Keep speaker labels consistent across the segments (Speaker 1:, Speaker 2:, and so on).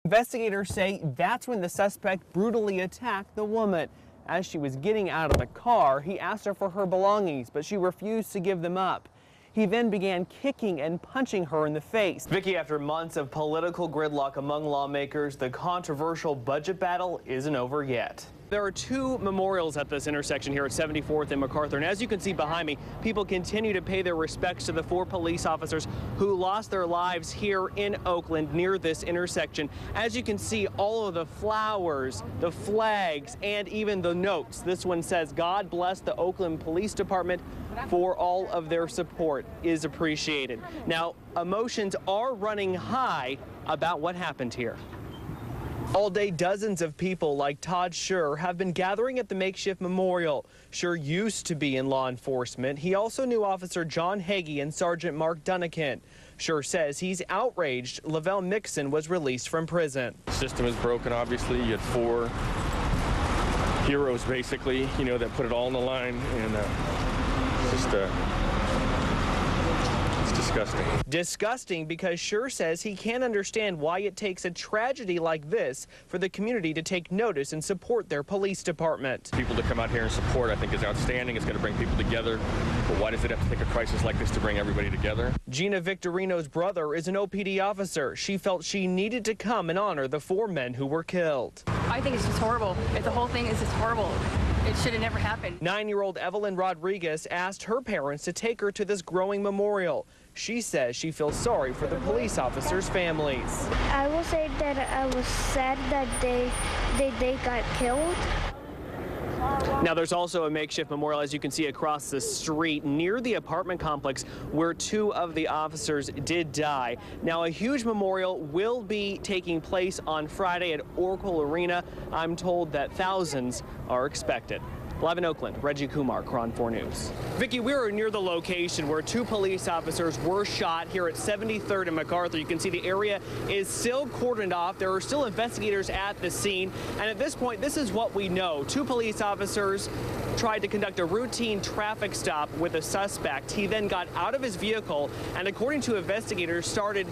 Speaker 1: Investigators say that's when the suspect brutally attacked the woman. As she was getting out of the car, he asked her for her belongings, but she refused to give them up. He then began kicking and punching her in the face. Vicky, after months of political gridlock among lawmakers, the controversial budget battle isn't over yet. There are two memorials at this intersection here at 74th and MacArthur, and as you can see behind me, people continue to pay their respects to the 4 police officers who lost their lives here in Oakland near this intersection. As you can see, all of the flowers, the flags, and even the notes. This one says, "God bless the Oakland Police Department for all of their support is appreciated." Now, emotions are running high about what happened here. All day, dozens of people like Todd Schur have been gathering at the makeshift memorial. Schur used to be in law enforcement. He also knew Officer John Hagee and Sergeant Mark Dunnican. Schur says he's outraged Lavelle Mixon was released from prison.
Speaker 2: The system is broken, obviously. You had 4 heroes, basically, that put it all on the line, and it's disgusting.
Speaker 1: Disgusting because Schur says he can't understand why it takes a tragedy like this for the community to take notice and support their police department.
Speaker 2: People to come out here and support, I think, is outstanding. It's going to bring people together. But why does it have to take a crisis like this to bring everybody together?
Speaker 1: Gina Victorino's brother is an OPD officer. She felt she needed to come and honor the 4 men who were killed.
Speaker 3: I think it's just horrible. The whole thing is just horrible. It should have never happened.
Speaker 1: 9-year-old Evelyn Rodriguez asked her parents to take her to this growing memorial. She says she feels sorry for the police officers' families.
Speaker 4: I will say that I was sad that they got killed.
Speaker 1: Now, there's also a makeshift memorial, as you can see, across the street near the apartment complex where 2 of the officers did die. Now, a huge memorial will be taking place on Friday at Oracle Arena. I'm told that thousands are expected. Live in Oakland, Reggie Kumar, KRON 4 News. Vicky, we are near the location where 2 police officers were shot here at 73rd and MacArthur. You can see the area is still cordoned off. There are still investigators at the scene. And at this point, this is what we know. 2 police officers tried to conduct a routine traffic stop with a suspect. He then got out of his vehicle and, according to investigators, started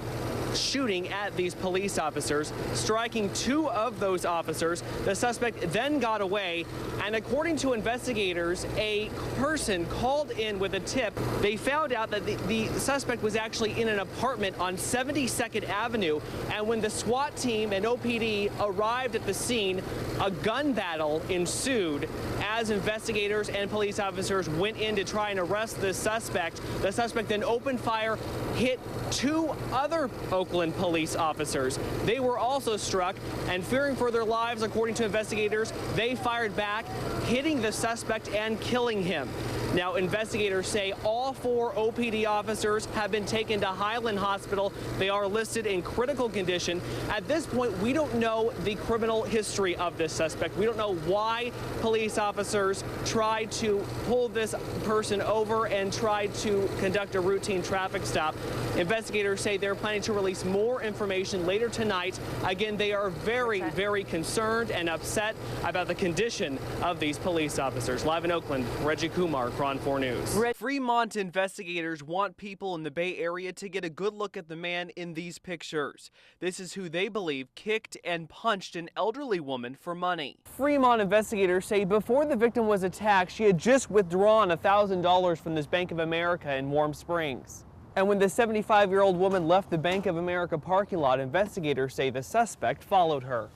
Speaker 1: shooting at these police officers, striking 2 of those officers. The suspect then got away, and according to investigators, a person called in with a tip. They found out that the suspect was actually in an apartment on 72nd Avenue, and when the SWAT team and OPD arrived at the scene, a gun battle ensued as investigators and police officers went in to try and arrest the suspect. The suspect then opened fire, hit 2 other Oakland police officers. They were also struck, and fearing for their lives, according to investigators, they fired back, hitting the suspect and killing him. Now, investigators say all 4 OPD officers have been taken to Highland Hospital. They are listed in critical condition. At this point, we don't know the criminal history of this suspect. We don't know why police officers tried to pull this person over and tried to conduct a routine traffic stop. Investigators say they're planning to release more information later tonight. Again, they are very concerned and upset about the condition of these police officers. Live in Oakland, Reggie Kumar, KRON 4 News. Fremont investigators want people in the Bay Area to get a good look at the man in these pictures. This is who they believe kicked and punched an elderly woman for money. Fremont investigators say before the victim was attacked, she had just withdrawn $1,000 from this Bank of America in Warm Springs. And when the 75-year-old woman left the Bank of America parking lot, investigators say the suspect followed her.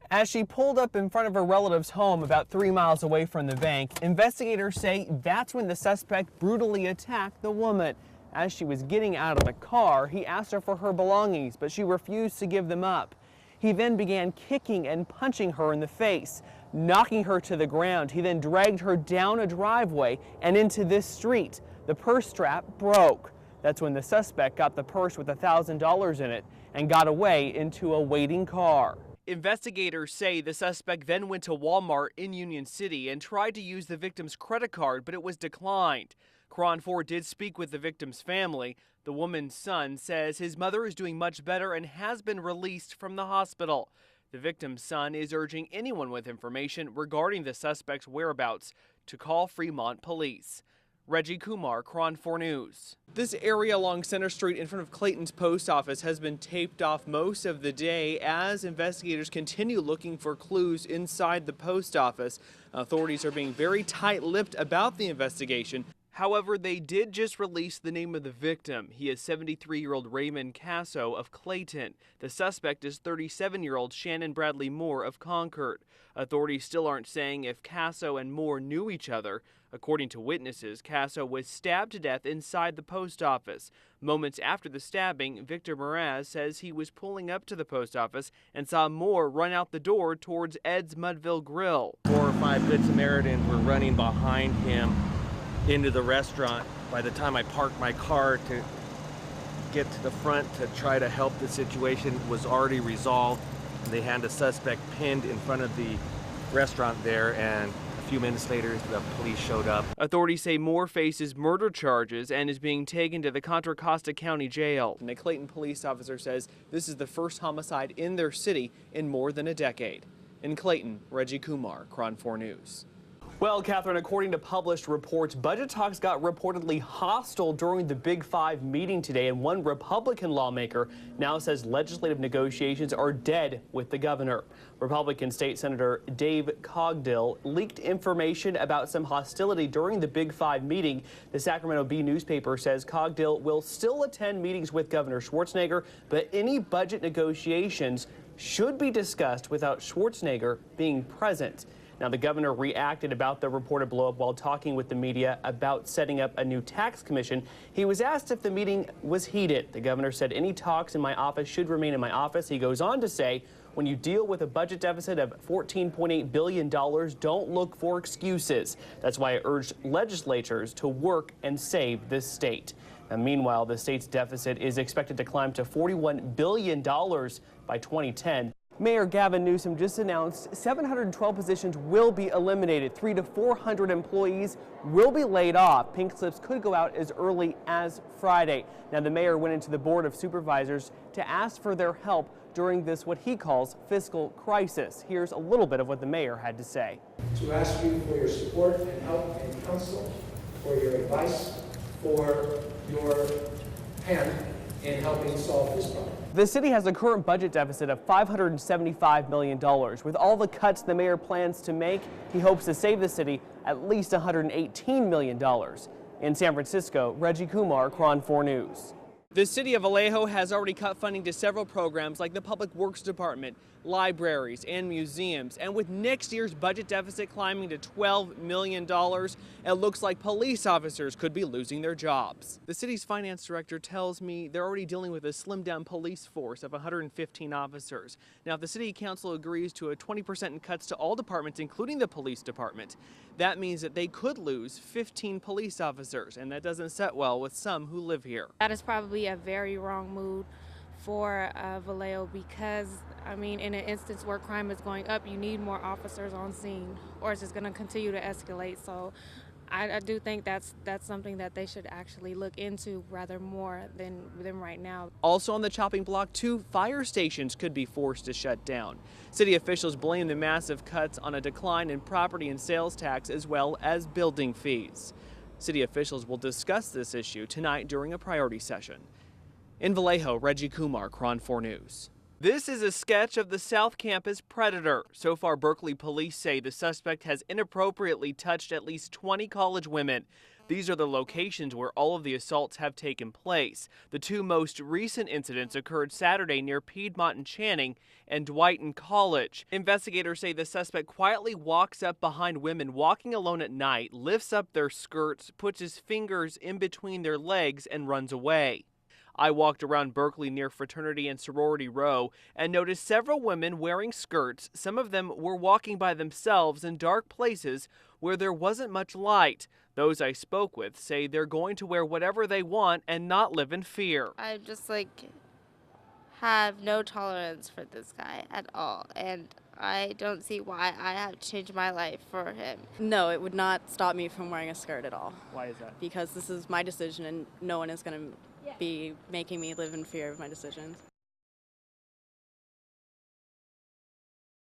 Speaker 1: As she pulled up in front of her relative's home about 3 miles away from the bank, investigators say that's when the suspect brutally attacked the woman. As she was getting out of the car, he asked her for her belongings, but she refused to give them up. He then began kicking and punching her in the face, knocking her to the ground. He then dragged her down a driveway and into this street. The purse strap broke. That's when the suspect got the purse with $1,000 in it and got away into a waiting car. Investigators say the suspect then went to Walmart in Union City and tried to use the victim's credit card, but it was declined. KRON 4 did speak with the victim's family. The woman's son says his mother is doing much better and has been released from the hospital. The victim's son is urging anyone with information regarding the suspect's whereabouts to call Fremont police. Reggie Kumar, KRON 4 News. This area along Center Street in front of Clayton's post office has been taped off most of the day as investigators continue looking for clues inside the post office. Authorities are being very tight-lipped about the investigation. However, they did just release the name of the victim. He is 73-year-old Raymond Casso of Clayton. The suspect is 37-year-old Shannon Bradley Moore of Concord. Authorities still aren't saying if Casso and Moore knew each other. According to witnesses, Casso was stabbed to death inside the post office. Moments after the stabbing, Victor Mraz says he was pulling up to the post office and saw Moore run out the door towards Ed's Mudville Grill.
Speaker 2: 4 or 5 Good Samaritans were running behind him into the restaurant. By the time I parked my car to get to the front to try to help the situation, was already resolved. They had a suspect pinned in front of the restaurant there, and a few minutes later the police showed up.
Speaker 1: Authorities say Moore faces murder charges and is being taken to the Contra Costa County Jail. And a Clayton police officer says this is the first homicide in their city in more than a decade. In Clayton, Reggie Kumar, KRON 4 News. Well, Catherine, according to published reports, budget talks got reportedly hostile during the Big Five meeting today, and one Republican lawmaker now says legislative negotiations are dead with the governor. Republican State Senator Dave Cogdill leaked information about some hostility during the Big Five meeting. The Sacramento Bee newspaper says Cogdill will still attend meetings with Governor Schwarzenegger, but any budget negotiations should be discussed without Schwarzenegger being present. Now, the governor reacted about the reported blow-up while talking with the media about setting up a new tax commission. He was asked if the meeting was heated. The governor said any talks in my office should remain in my office. He goes on to say, when you deal with a budget deficit of $14.8 billion, don't look for excuses. That's why I urged legislatures to work and save this state. Now, meanwhile, the state's deficit is expected to climb to $41 billion by 2010. Mayor Gavin Newsom just announced 712 positions will be eliminated. 300 to 400 employees will be laid off. Pink slips could go out as early as Friday. Now, the mayor went into the Board of Supervisors to ask for their help during this, what he calls, fiscal crisis. Here's a little bit of what the mayor had to say.
Speaker 5: To ask you for your support and help and counsel, for your advice, for your hand in helping solve this problem.
Speaker 1: The city has a current budget deficit of $575 million. With all the cuts the mayor plans to make, he hopes to save the city at least $118 million. In San Francisco, Reggie Kumar, KRON 4 News. The city of Vallejo has already cut funding to several programs like the Public Works Department, libraries, and museums. And with next year's budget deficit climbing to $12 million, it looks like police officers could be losing their jobs. The city's finance director tells me they're already dealing with a slimmed-down police force of 115 officers. Now, if the city council agrees to a 20% in cuts to all departments, including the police department, that means that they could lose 15 police officers, and that doesn't set well with some who live here.
Speaker 6: That is probably a very wrong move for Vallejo because, I mean, in an instance where crime is going up, you need more officers on scene or it's just going to continue to escalate. So I do think that's something that they should actually look into rather more than right now.
Speaker 1: Also on the chopping block, 2 fire stations could be forced to shut down. City officials blame the massive cuts on a decline in property and sales tax as well as building fees. City officials will discuss this issue tonight during a priority session. In Vallejo, Reggie Kumar, KRON 4 News. This is a sketch of the South Campus predator. So far, Berkeley police say the suspect has inappropriately touched at least 20 college women. These are the locations where all of the assaults have taken place. The 2 most recent incidents occurred Saturday near Piedmont and Channing and Dwight and College. Investigators say the suspect quietly walks up behind women walking alone at night, lifts up their skirts, puts his fingers in between their legs, and runs away. I walked around Berkeley near Fraternity and Sorority Row and noticed several women wearing skirts. Some of them were walking by themselves in dark places where there wasn't much light. Those I spoke with say they're going to wear whatever they want and not live in fear.
Speaker 7: I just have no tolerance for this guy at all, and I don't see why I have to change my life for him.
Speaker 8: No, it would not stop me from wearing a skirt at all.
Speaker 1: Why is that?
Speaker 8: Because this is my decision and no one is going to be making me live in fear of my decisions.